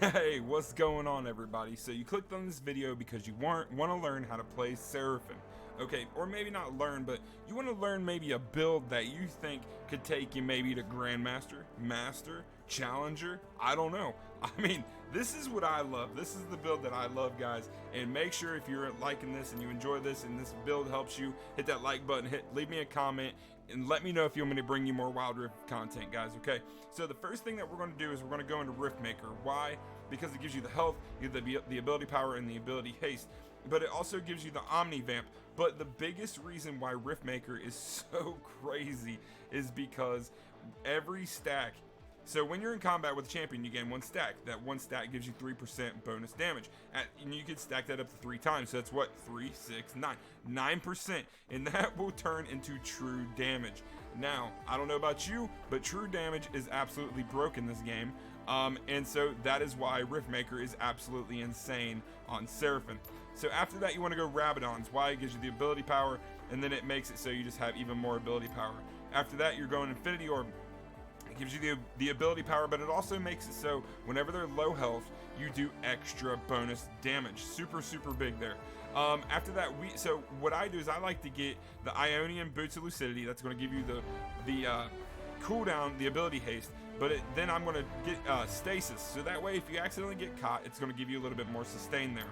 Hey, what's going on, everybody? So you clicked on this video because you want to learn how to play Seraphine. Okay, or maybe not learn, but you want to learn maybe a build that you think could take you maybe to Grandmaster, Master, Challenger, I don't know. I mean, this is what I love. This is the build that I love, guys. And make sure if you're liking this and you enjoy this and this build helps you, hit that like button, leave me a comment, and let me know if you want me to bring you more Wildrift content, guys, okay? So the first thing that we're going to do is we're going to go into Riftmaker. Why? Because it gives you the health, you have the ability power, and the ability haste. But it also gives you the Omni Vamp. But the biggest reason why Riftmaker is so crazy is because every stack. So when you're in combat with a champion, you gain one stack. That one stack gives you 3% bonus damage. And you can stack that up to 3 times. So that's what? 3, 6, 9. 9%. And that will turn into true damage. Now, I don't know about you, but true damage is absolutely broken in this game. And so that is why Riftmaker is absolutely insane on Seraphine. So after that, you want to go Rabadons. Why? It gives you the ability power, and then it makes it so you just have even more ability power. After that, you're going Infinity Orb. It gives you the ability power, but it also makes it so whenever they're low health, you do extra bonus damage. Super, super big there. After that, so what I do is I like to get the Ionian Boots of Lucidity. That's going to give you the cooldown, the ability haste. But then I'm going to get Stasis. So that way, if you accidentally get caught, it's going to give you a little bit more sustain there.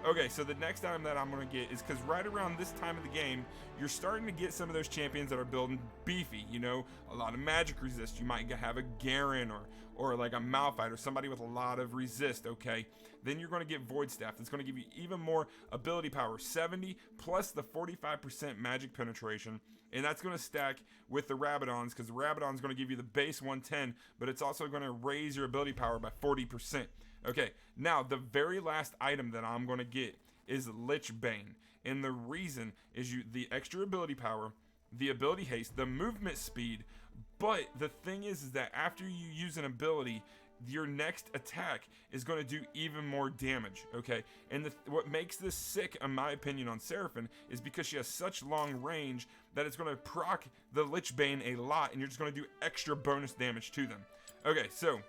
Okay, so the next item that I'm going to get is because right around this time of the game, you're starting to get some of those champions that are building beefy, you know, a lot of magic resist. You might have a Garen or like a Malphite or somebody with a lot of resist, okay? Then you're going to get Void Staff. That's going to give you even more ability power, 70 plus the 45% magic penetration. And that's going to stack with the Rabadons because the Rabadon's going to give you the base 110, but it's also going to raise your ability power by 40%. Okay, now the very last item that I'm going to get is Lich Bane. And the reason is the extra ability power, the ability haste, the movement speed. But the thing is that after you use an ability, your next attack is going to do even more damage, okay? And what makes this sick, in my opinion, on Seraphine is because she has such long range that it's going to proc the Lich Bane a lot, and you're just going to do extra bonus damage to them. Okay, so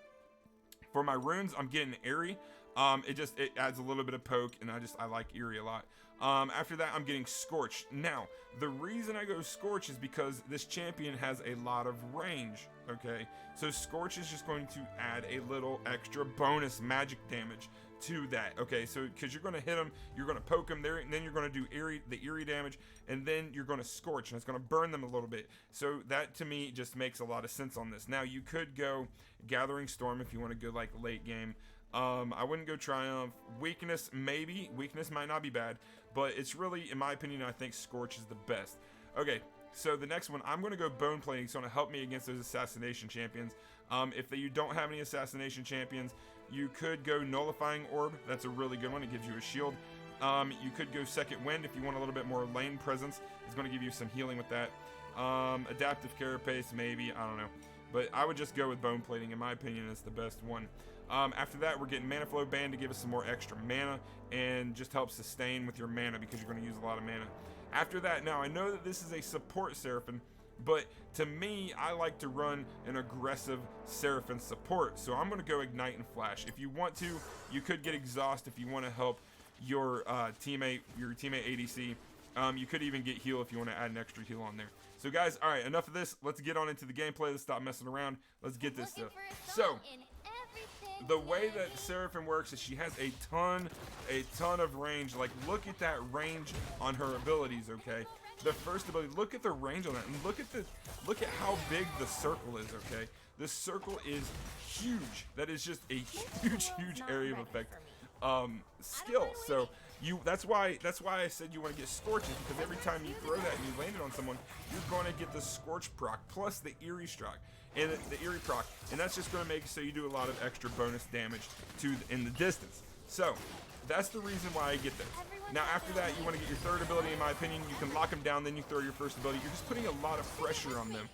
for my runes, I'm getting Eerie. It adds a little bit of poke, and I like Eerie a lot. After that, I'm getting Scorch. Now, the reason I go Scorch is because this champion has a lot of range, okay? So Scorch is just going to add a little extra bonus magic damage to that, okay? So, because you're going to hit them, you're going to poke them there, and then you're going to do the Eerie damage, and then you're going to Scorch, and it's going to burn them a little bit. So that, to me, just makes a lot of sense on this. Now, you could go Gathering Storm if you want to go, like, late game. I wouldn't go Triumph. Weakness, maybe. Weakness might not be bad, but it's really, in my opinion, I think Scorch is the best. Okay, so the next one, I'm going to go Bone Plating. It's going to help me against those Assassination Champions. If you don't have any Assassination Champions, you could go Nullifying Orb. That's a really good one. It gives you a shield. You could go Second Wind if you want a little bit more lane presence. It's going to give you some healing with that. Adaptive Carapace, maybe. I don't know. But I would just go with Bone Plating. In my opinion, it's the best one. After that, we're getting Mana Flow Band to give us some more extra mana and just help sustain with your mana because you're going to use a lot of mana. After that, now I know that this is a support Seraphine, but to me, I like to run an aggressive Seraphine support. So I'm going to go Ignite and Flash. If you want to, you could get Exhaust if you want to help your teammate ADC. You could even get heal if you want to add an extra heal on there. So guys, all right, enough of this. Let's get on into the gameplay. Let's stop messing around. Let's get this stuff. So the way that Seraphine works is she has a ton of range. Like, look at that range on her abilities, okay? The first ability, look at the range on that, and look at how big the circle is, okay? The circle is huge. That is just a huge area of effect. Skill. So that's why I said you want to get Scorches, because every time you throw that and you land it on someone, you're going to get the Scorch proc plus the Eerie proc, and the Eerie proc, and that's just going to make it so you do a lot of extra bonus damage in the distance. So that's the reason why I get this. Now after that, you want to get your third ability. In my opinion, you can lock them down, then you throw your first ability. You're just putting a lot of pressure on them.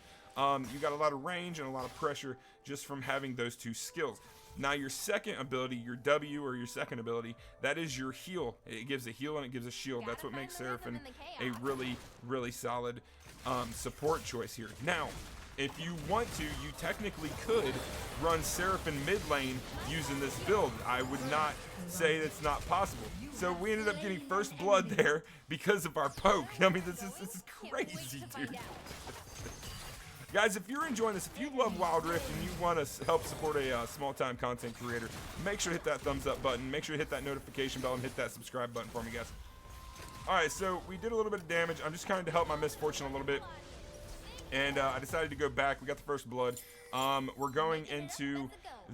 You got a lot of range and a lot of pressure just from having those two skills. Now your second ability, your W or your second ability, that is your heal. It gives a heal and it gives a shield. That's what makes Seraphine a really solid support choice here. Now, if you want to, you technically could run Seraphine mid lane using this build. I would not say it's not possible. So we ended up getting first blood there because of our poke. I mean, this is crazy, dude. Guys, if you're enjoying this, if you love Wildrift and you want to help support a small-time content creator, make sure to hit that thumbs up button. Make sure to hit that notification bell and hit that subscribe button for me, guys. All right, so we did a little bit of damage. I'm just trying to help my Misfortune a little bit. And I decided to go back. We got the first blood. We're going into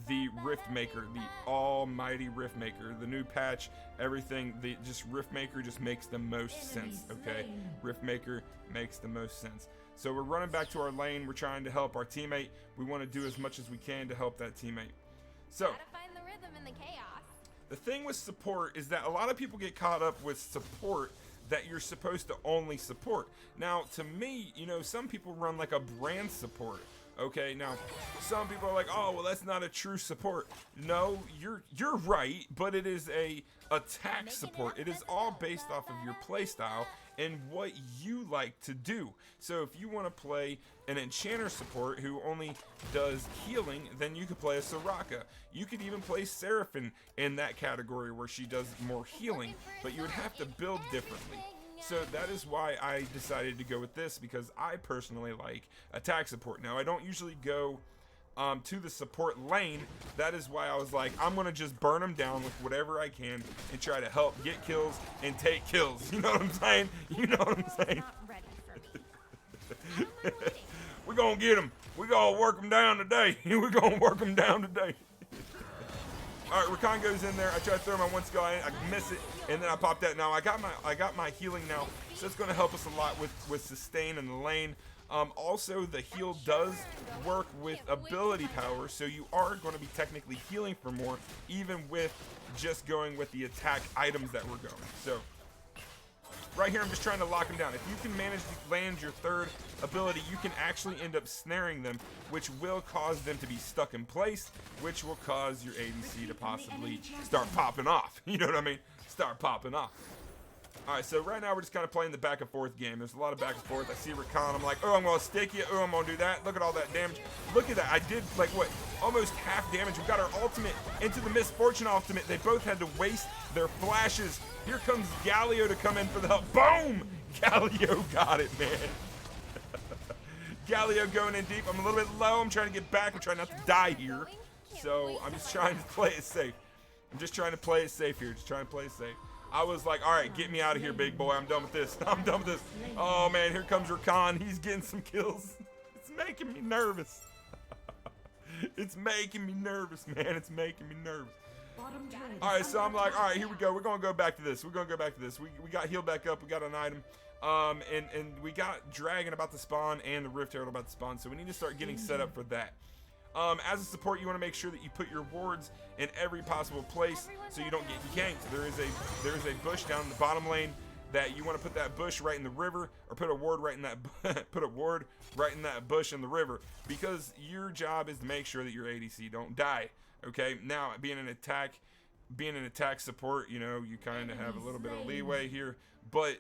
the Rift Maker, the almighty Rift Maker. The new patch, everything, just Rift Maker just makes the most sense, okay? Rift Maker makes the most sense. So we're running back to our lane. We're trying to help our teammate. We want to do as much as we can to help that teammate. So, gotta find the rhythm in the chaos. The thing with support is that a lot of people get caught up with support that you're supposed to only support. Now, to me, you know, some people run like a brand support. Okay, now some people are like, oh, well, that's not a true support. No, you're right, but it is a attack support. It is all based off of your playstyle and what you like to do. So if you want to play an enchanter support who only does healing, then you could play a Soraka. You could even play Seraphine in that category where she does more healing, but you would have to build differently. So that is why I decided to go with this, because I personally like attack support. Now, I don't usually go to the support lane. That is why I was like, I'm going to just burn them down with whatever I can and try to help get kills and take kills. You know what I'm saying? You know what I'm saying? We're going to get them. We're going to work them down today. We're going to work them down today. All right, Rakan goes in there. I try to throw my one skill in. I miss it, and then I pop that. Now I got my healing now, so it's going to help us a lot with sustain in the lane. Also, the heal does work with ability power, so you are going to be technically healing for more, even with just going with the attack items that we're going. So right here, I'm just trying to lock them down. If you can manage to land your third ability, you can actually end up snaring them, which will cause them to be stuck in place, which will cause your ADC to possibly start popping off. You know what I mean? Start popping off. All right, so right now we're just kind of playing the back and forth game. There's a lot of back and forth. I see Rakan. I'm like, oh, I'm going to stick you. Oh, I'm going to do that. Look at all that damage. Look at that. I did, like, what, almost half damage. We got our ultimate into the Misfortune ultimate. They both had to waste their flashes. Here comes Galio to come in for the help. Boom! Galio got it, man. Galio going in deep. I'm a little bit low. I'm trying to get back. I'm trying not to die here. So I'm just trying to play it safe. I'm just trying to play it safe here. Just trying to play it safe. I was like, all right, get me out of here, big boy. I'm done with this. I'm done with this. Oh, man, here comes Rakan. He's getting some kills. It's making me nervous. It's making me nervous, man. It's making me nervous. All right, so I'm like, all right, here we go. We're going to go back to this. We're going to go back to this. We got healed back up. We got an item. And we got Dragon about to spawn and the Rift Herald about to spawn. So we need to start getting set up for that. As a support, you want to make sure that you put your wards in every possible place so you don't get ganked. There is a bush down in the bottom lane that you want to put that bush right in the river, or put a ward right in that bush in the river, because your job is to make sure that your ADC don't die. Okay, now being an attack support, you know, you kind of have a little bit of leeway here, but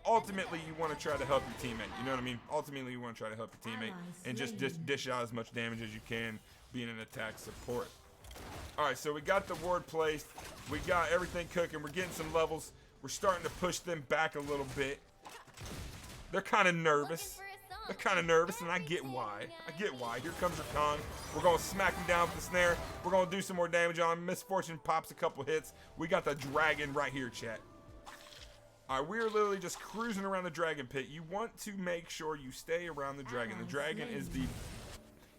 ultimately you want to try to help your teammate. You know what I mean? Ultimately you want to try to help your teammate and just dish out as much damage as you can being an attack support. All right, so we got the ward placed. We got everything cooking. We're getting some levels. We're starting to push them back a little bit. They're kind of nervous. They're kind of nervous, and I get why. Here comes Rakan. We're going to smack him down with the snare. We're going to do some more damage on him. Misfortune pops a couple hits. We got the dragon right here, chat. All right, we're literally just cruising around the dragon pit. You want to make sure you stay around the dragon. The dragon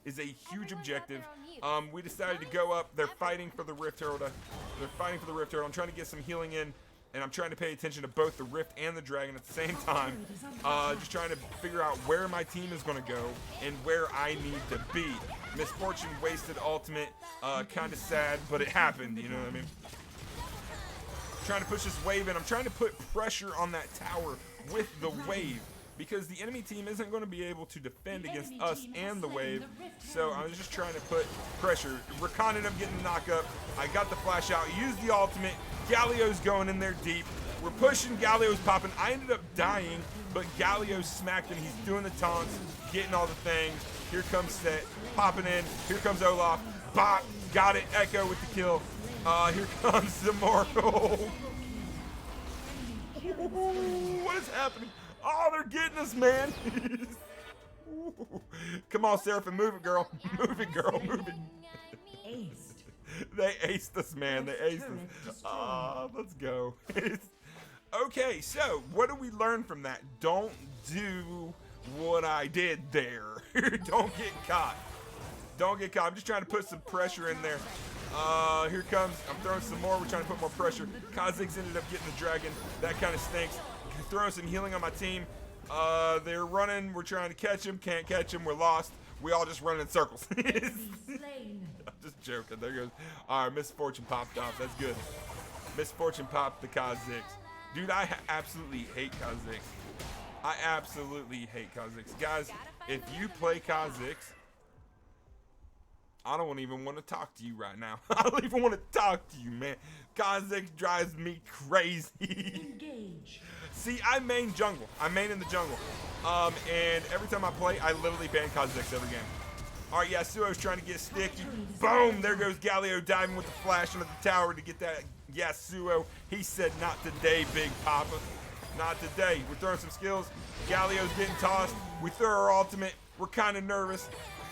is a huge objective. We decided to go up. They're fighting for the Rift Herald. I'm trying to get some healing in, and I'm trying to pay attention to both the Rift and the dragon at the same time. Just trying to figure out where my team is going to go and where I need to be. Misfortune wasted ultimate. Kind of sad, but it happened. You know what I mean? Trying to push this wave in. I'm trying to put pressure on that tower with the wave, because the enemy team isn't going to be able to defend against us and the wave. So I was just trying to put pressure. Rakan ended up getting the knock up. I got the flash out, used the ultimate. Galio's going in there deep. We're pushing. Galio's popping. I ended up dying, but Galio smacked him. He's doing the taunts, getting all the things. Here comes Set, popping in. Here comes Olaf. Bop. Got it. Echo with the kill. Here comes some more. What is happening? Oh, they're getting us, man. Come on, Seraphine. Move it, girl. Move it, girl. Move it. They aced us, man. They aced us. Let's go. Okay, so what do we learn from that? Don't do what I did there. Don't get caught. Don't get caught. I'm just trying to put some pressure in there. Here comes. I'm throwing some more. We're trying to put more pressure. Kha'Zix ended up getting the dragon. That kind of stinks. Throwing some healing on my team. They're running. We're trying to catch him. Can't catch him. We're lost. We all just run in circles. I'm just joking. There goes. All right, Misfortune popped off. That's good. Misfortune popped the Kha'Zix. Dude, I absolutely hate Kha'Zix. I absolutely hate Kha'Zix. Guys, if you play Kha'Zix, I don't even want to talk to you right now. I don't even want to talk to you, man. Kha'Zix drives me crazy. Engage. See, I main jungle. I main in the jungle. And every time I play, I literally ban Kha'Zix every game. All right, Yasuo's trying to get sticky. Boom! There goes Galio diving with the flash under the tower to get that Yasuo. He said, not today, Big Papa. Not today. We're throwing some skills. Galio's getting tossed. We throw our ultimate. We're kind of nervous.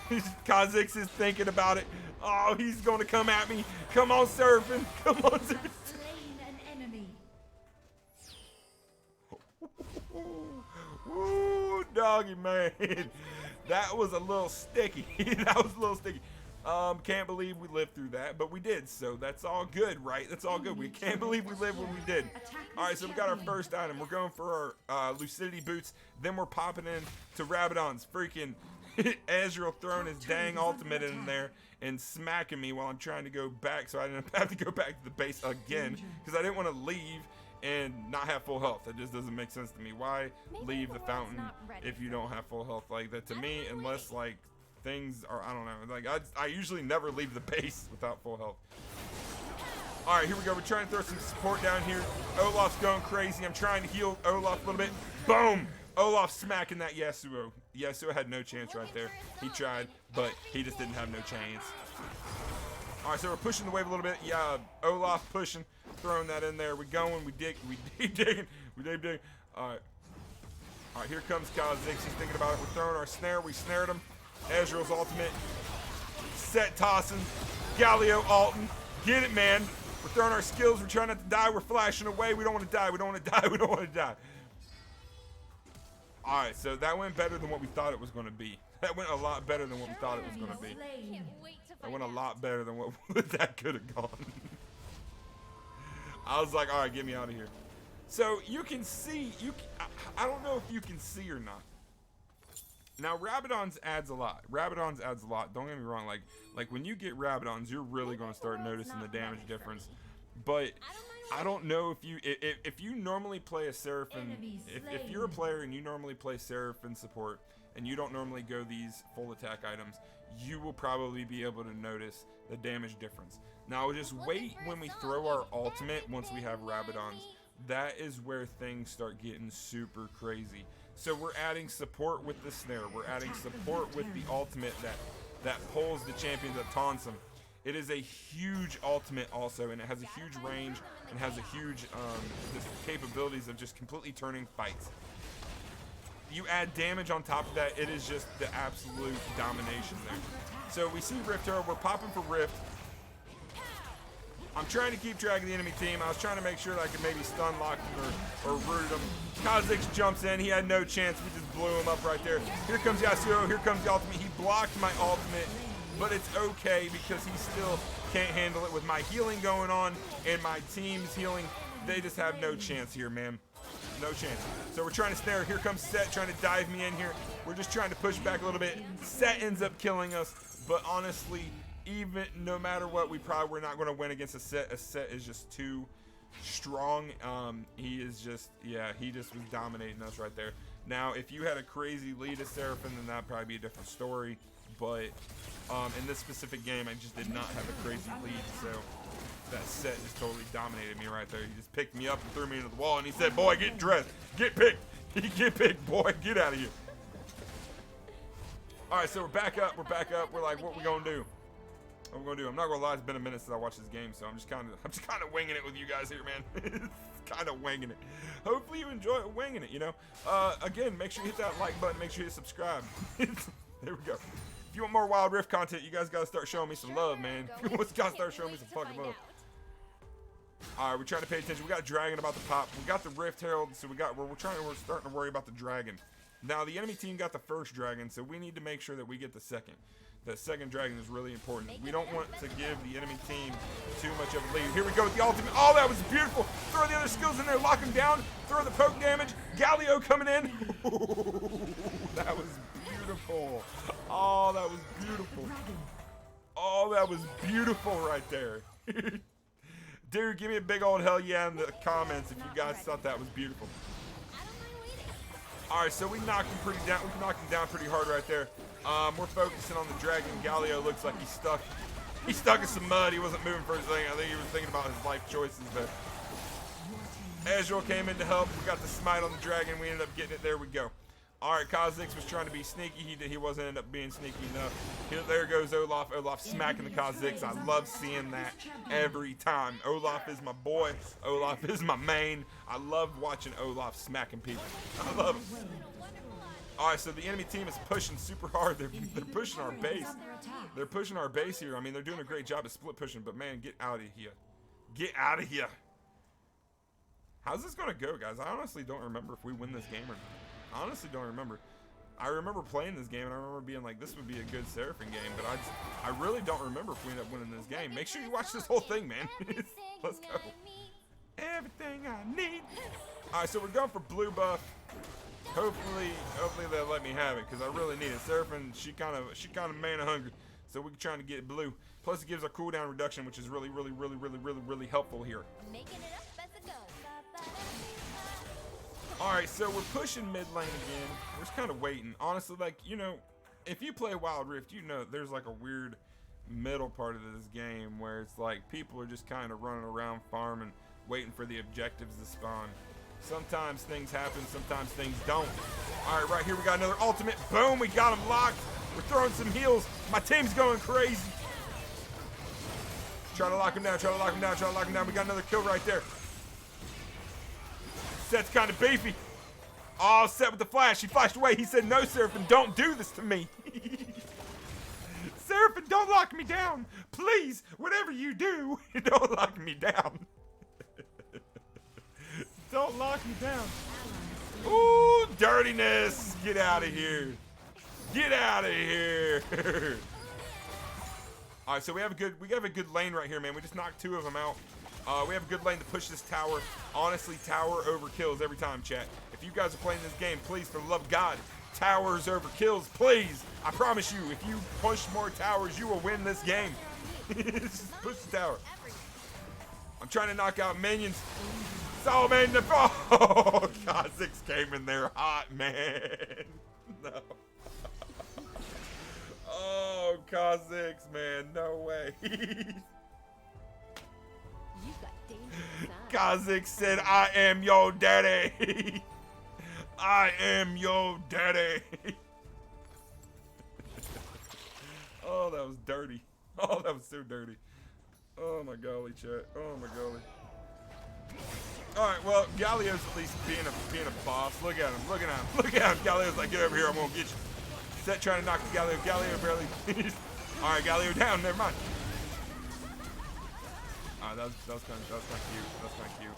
Kha'Zix is thinking about it. Oh, he's going to come at me. Come on, Seraphine. Come on, Seraphine. Ooh, doggy, man. That was a little sticky. That was a little sticky. Can't believe we lived through that, but we did, so that's all good, right? That's all good. We can't believe we lived what we did. All right, so we got our first item. We're going for our Lucidity boots. Then we're popping in to Rabadon's freaking Ezreal throwing his dang ultimate in there and smacking me while I'm trying to go back, so I didn't have to go back to the base again because I didn't want to leave and not have full health. That just doesn't make sense to me. Why leave the fountain if you don't have full health like that? To me, unless like things are, I don't know, like I usually never leave the base without full health. All right, here we go. We're trying to throw some support down here. Olaf's going crazy. I'm trying to heal Olaf a little bit. Boom! Olaf smacking that Yasuo. Yasuo had no chance right there. He tried, but he just didn't have no chance. All right, so we're pushing the wave a little bit. Yeah, Olaf pushing, throwing that in there. We're going, we dig, we digging. All right, here comes Kha'Zix. He's thinking about it. We're throwing our snare. We snared him. Ezreal's ultimate. Set tossing. Galio ulting. Get it, man. We're throwing our skills. We're trying not to die. We're flashing away. We don't want to die. We don't want to die. We don't want to die. All right, so that went better than what we thought it was going to be. That went a lot better than what we thought it was going to be. That went a lot better than what that could have gone. I was like, all right, get me out of here. So you can see, I don't know if you can see or not. Now, Rabadon's adds a lot. Rabadon's adds a lot. Don't get me wrong. Like when you get Rabadon's, you're really going to start noticing the damage difference. But I don't know if you normally play a Seraphine, if you're a player and you normally play Seraphine support and you don't normally go these full attack items, you will probably be able to notice the damage difference. Now, just wait when we throw our ultimate once we have Rabadon's. That is where things start getting super crazy. So we're adding support with the snare. We're adding support with the ultimate that pulls the champion, that taunts them. It is a huge ultimate also, and it has a huge range and has a huge just capabilities of just completely turning fights. You add damage on top of that, it is just the absolute domination there. So we see Rift Hero, we're popping for Rift. I'm trying to keep track of the enemy team. I was trying to make sure that I could maybe stun lock him or root him. Kha'Zix jumps in, he had no chance, we just blew him up right there. Here comes Yasuo, here comes the ultimate. He blocked my ultimate, but it's okay because he still can't handle it with my healing going on and my team's healing. They just have no chance here, man. No chance. So we're trying to snare. Here comes Set trying to dive me in here. We're just trying to push back a little bit. Set ends up killing us, but honestly, even no matter what, we're not going to win against a Set. A Set is just too strong. He is just, yeah, he just was dominating us right there. Now, if you had a crazy lead as Seraphine, then that'd probably be a different story. But in this specific game, I just did not have a crazy lead. So That set just totally dominated me right there. He just picked me up and threw me into the wall, and he said, boy, get dressed. Get picked. Get picked, boy. Get out of here. All right, so we're back up. We're back up. We're like, what we going to do? What we going to do? I'm not going to lie. It's been a minute since I watched this game, so I'm just kind of winging it with you guys here, man. Kind of winging it. Hopefully you enjoy it winging it, you know. Again, make sure you hit that like button. Make sure you subscribe. There we go. If you want more Wild Rift content, you guys got to start showing me some love, man. You got to start showing me some fucking love. All right, we're trying to pay attention. We got Dragon about to pop. We got the Rift Herald, so we're starting to worry about the Dragon. Now the enemy team got the first Dragon, so we need to make sure that we get the second. The second Dragon is really important. We don't want to give the enemy team too much of a lead. Here we go with the ultimate. Oh, that was beautiful. Throw the other skills in there. Lock him down. Throw the poke damage. Galio coming in. That was beautiful. Oh, that was beautiful. Oh, that was beautiful right there. Dude, give me a big old hell yeah in the comments if you guys thought that was beautiful. All right, so we knocked him pretty down. We knocked him down pretty hard right there. We're focusing on the Dragon. Galio looks like he's stuck. He's stuck in some mud. He wasn't moving for his thing. I think he was thinking about his life choices there. Ezreal came in to help. We got the smite on the Dragon. We ended up getting it. There we go. All right, Kha'Zix was trying to be sneaky. He wasn't end up being sneaky enough. There goes Olaf. Olaf smacking the Kha'Zix. I love seeing that every time. Olaf is my boy. Olaf is my main. I love watching Olaf smacking people. I love him. All right, so the enemy team is pushing super hard. They're pushing our base. They're pushing our base here. I mean, they're doing a great job of split pushing, but man, get out of here. Get out of here. How's this going to go, guys? I honestly don't remember if we win this game or not. I honestly don't remember. I remember playing this game, and I remember being like, this would be a good Seraphine game, but I really don't remember if we end up winning this game. Make sure you watch this whole thing, man. Let's go. Everything I need. All right, so we're going for blue buff. Hopefully they'll let me have it because I really need it. Seraphine, she kind of mana hungry, so we're trying to get blue. Plus, it gives a cooldown reduction, which is really helpful here. Making it up as it goes. All right, so we're pushing mid lane again. We're just kind of waiting. Honestly, like, you know, if you play Wild Rift, you know there's like a weird middle part of this game where it's like people are just kind of running around farming, waiting for the objectives to spawn. Sometimes things happen, sometimes things don't. All right, right here we got another ultimate. Boom, we got him locked. We're throwing some heals. My team's going crazy. Try to lock him down, try to lock him down, try to lock him down. We got another kill right there. Set's kind of beefy. Oh, Set with the flash. He flashed away. He said, no, Seraphine, don't do this to me. Seraphine, don't lock me down. Please, whatever you do, don't lock me down. Don't lock me down. Ooh, dirtiness. Get out of here. Get out of here. All right, so we have a good lane right here, man. We just knocked 2 of them out. We have a good lane to push this tower. Honestly, tower over kills every time, chat. If you guys are playing this game, please, for the love of God, towers over kills, please. I promise you, if you push more towers, you will win this game. Just push the tower. I'm trying to knock out minions. Oh, man, oh, Kha'Zix came in there hot, man. No. Oh, Kha'Zix, man, no way. Kha'Zix said, I am your daddy. I am your daddy. Oh, that was dirty. Oh, that was so dirty. Oh, my golly, chat. Oh, my golly. All right, well, Galio's at least being a boss. Look at him. Look at him. Look at him. Galio's like, get over here. I'm going to get you. Set trying to knock the Galio. Galio barely. All right, Galio down. Never mind. All right, that was kind of cute. That was kind of cute.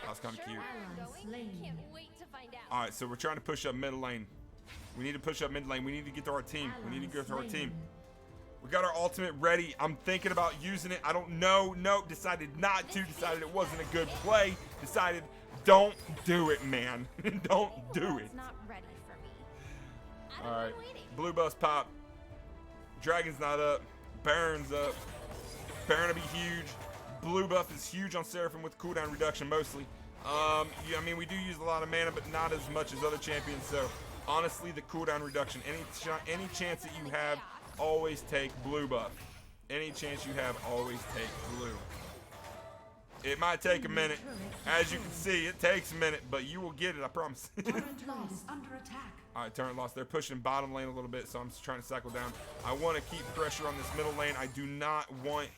That was kind of cute. Can't wait to find out. All right, so we're trying to push up mid lane. We need to push up mid lane. We need to get to our team. We need to get to our team. We got our ultimate ready. I'm thinking about using it. I don't know. Nope. Decided not to. Decided it wasn't a good play. Decided don't do it, man. Don't do it. It's not ready for me. All right. Blue buffs pop. Dragon's not up. Baron's up. Baron will be huge. Blue buff is huge on Seraphine with cooldown reduction mostly. Yeah, I mean, we do use a lot of mana, but not as much as other champions. So honestly, the cooldown reduction, any chance that you have, always take blue buff. Any chance you have, always take blue. It might take a minute. As you can see, it takes a minute, but you will get it, I promise. Turret is under attack. All right, turret lost. They're pushing bottom lane a little bit, so I'm just trying to cycle down. I want to keep pressure on this middle lane. I do not want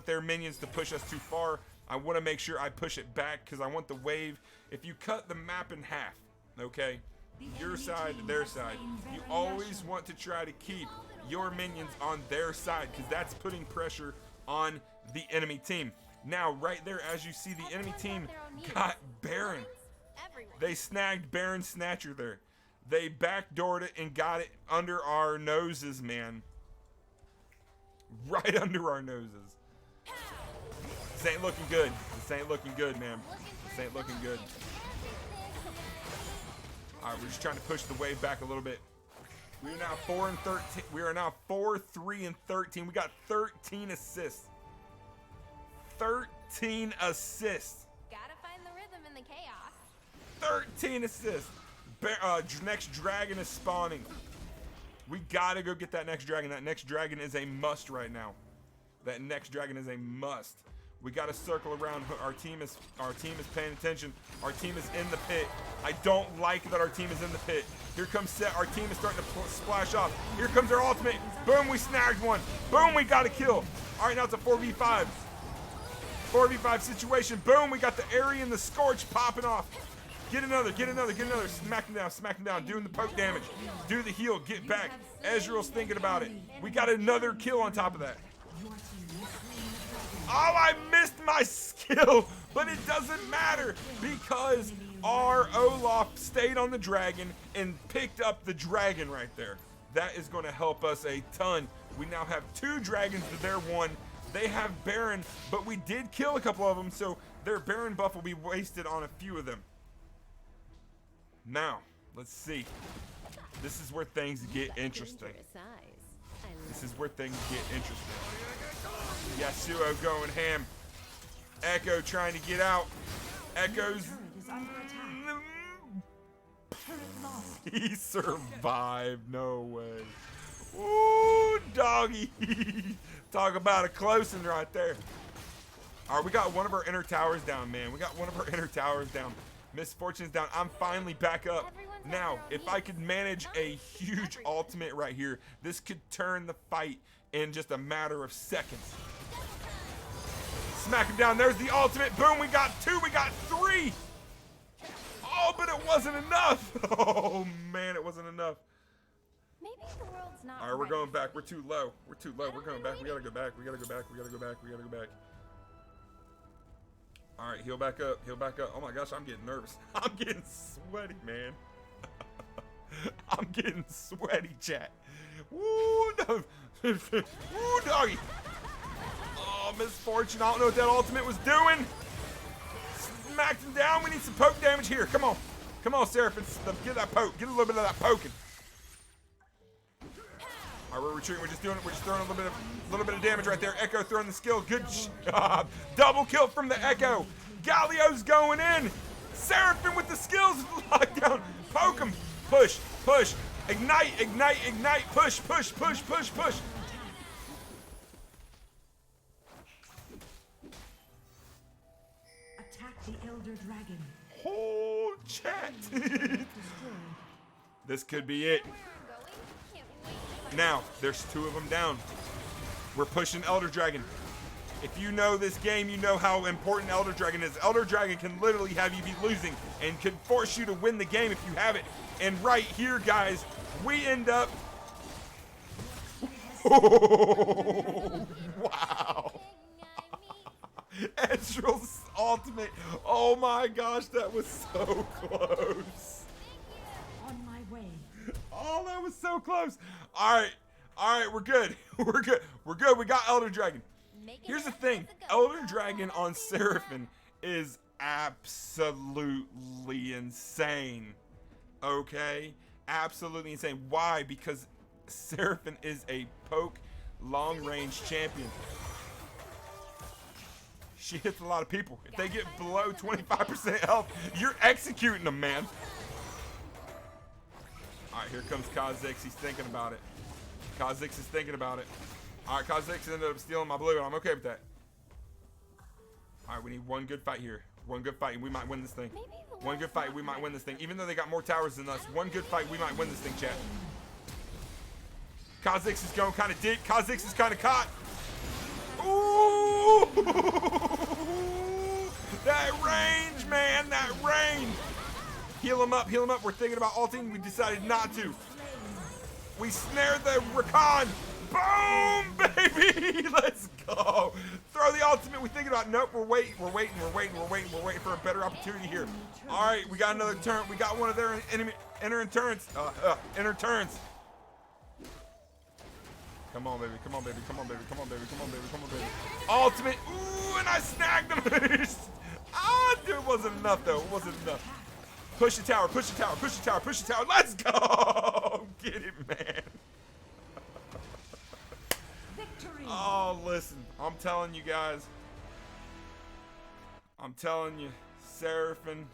their minions to push us too far. I want to make sure I push it back because I want the wave. If you cut the map in half, okay, your side, their side, you always want to try to keep your minions on their side because that's putting pressure on the enemy team. Now, right there, as you see, the enemy team got Baron. They snagged Baron Snatcher there. They backdoored it and got it under our noses, man. Right under our noses. This ain't looking good. This ain't looking good, man. This ain't looking good. All right, we're just trying to push the wave back a little bit. We are now 4 and 13. We are now 4, 3, and 13. We got 13 assists. 13 assists. Gotta find the rhythm in the chaos. 13 assists. Next dragon is spawning. We gotta go get that next dragon. That next dragon is a must right now. That next dragon is a must. We gotta circle around. Our team is paying attention. Our team is in the pit. I don't like that our team is in the pit. Here comes Set. Our team is starting to splash off. Here comes our ultimate. Boom, we snagged one. Boom, we got a kill. All right, now it's a 4v5. 4v5 situation. Boom, we got the Airy and the Scorch popping off. Get another, get another, get another. Smack him down, doing the poke damage. Do the heal, get back. Ezreal's thinking about it. We got another kill on top of that. Oh, I missed my skill, but it doesn't matter because our Olaf stayed on the dragon and picked up the dragon right there. That is going to help us a ton. We now have 2 dragons to their 1. They have Baron, but we did kill a couple of them, so their Baron buff will be wasted on a few of them. Now, let's see. This is where things get interesting. This is where things get interesting. Yasuo going ham. Echo trying to get out. Echo's... He survived. No way. Ooh, doggy. Talk about a close-in right there. All right, we got one of our inner towers down, man. We got one of our inner towers down. Misfortune's down. I'm finally back up. Now, if I could manage a huge ultimate right here, this could turn the fight in just a matter of seconds. Smack him down. There's the ultimate. Boom, we got 2. We got 3. Oh, but it wasn't enough. Oh, man, it wasn't enough. Maybe the world's not. All right, we're going back. We're too low. We're too low. We're going back. We got to go back. We got to go back. We got to go back. We got to go back. All right, heal back up. Heal back up. Oh, my gosh, I'm getting nervous. I'm getting sweaty, man. I'm getting sweaty, chat. Woo, no. Woo, doggy. Oh, Misfortune. I don't know what that ultimate was doing. Smacked him down. We need some poke damage here. Come on. Come on, Seraphine. Get that poke. Get a little bit of that poking. All right, we're retreating. We're just throwing a little bit of damage right there. Echo throwing the skill. Good job. Double kill from the Echo. Galio's going in. Seraphine with the skills. Lockdown. Poke him. Push. Push. Ignite. Ignite. Ignite. Push. Push. Push. Push. Push. Attack the Elder Dragon. Oh, chat. This could be it. Now, there's 2 of them down. We're pushing Elder Dragon. If you know this game, you know how important Elder Dragon is. Elder Dragon can literally have you be losing and can force you to win the game if you have it. And right here, guys, we end up... Oh, wow. Ezreal's ultimate. Oh my gosh, that was so close. On my way. Oh, that was so close. All right, we're good. We're good. We're good. We got Elder Dragon. Here's the thing. Elder Dragon on Seraphine is absolutely insane. Okay? Absolutely insane. Why? Because Seraphine is a poke long-range champion. She hits a lot of people. If they get below 25% health, you're executing them, man. All right, here comes Kha'Zix. He's thinking about it. Kha'Zix is thinking about it. All right, Kha'Zix ended up stealing my blue, and I'm okay with that. All right, we need one good fight here. One good fight, and we might win this thing. Maybe the One good world's fight, not we might ready. win this thing. Even though they got more towers than us, one good fight, we might win this thing, chat. Kha'Zix is going kind of deep. Kha'Zix is kind of caught. Ooh! That range, man, that range. Heal him up, heal him up. We're thinking about ulting. We decided not to. We snared the Rakan. Boom, baby. Let's go. Throw the ultimate. We're thinking about, nope, we're waiting for a better opportunity here. All right, we got another turn. We got one of their enemy inner turns. Inner turns. Come on, baby. Come on, baby. Come on, baby. Come on, baby. Come on, baby. Come on, baby. Ultimate. Ooh, and I snagged him. Dude, it wasn't enough, though. It wasn't enough. Push the tower. Push the tower. Push the tower. Push the tower. Let's go. Get it, man. Victory. Oh, listen. I'm telling you guys. I'm telling you. Seraphine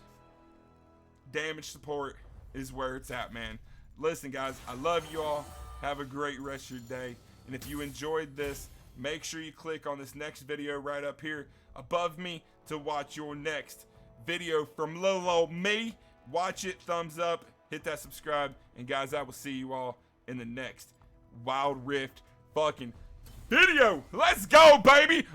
damage support is where it's at, man. Listen, guys. I love you all. Have a great rest of your day. And if you enjoyed this, make sure you click on this next video right up here above me to watch your next video from little old me. Watch it, thumbs up, hit that subscribe, and guys, I will see you all in the next Wild Rift fucking video. Let's go, baby.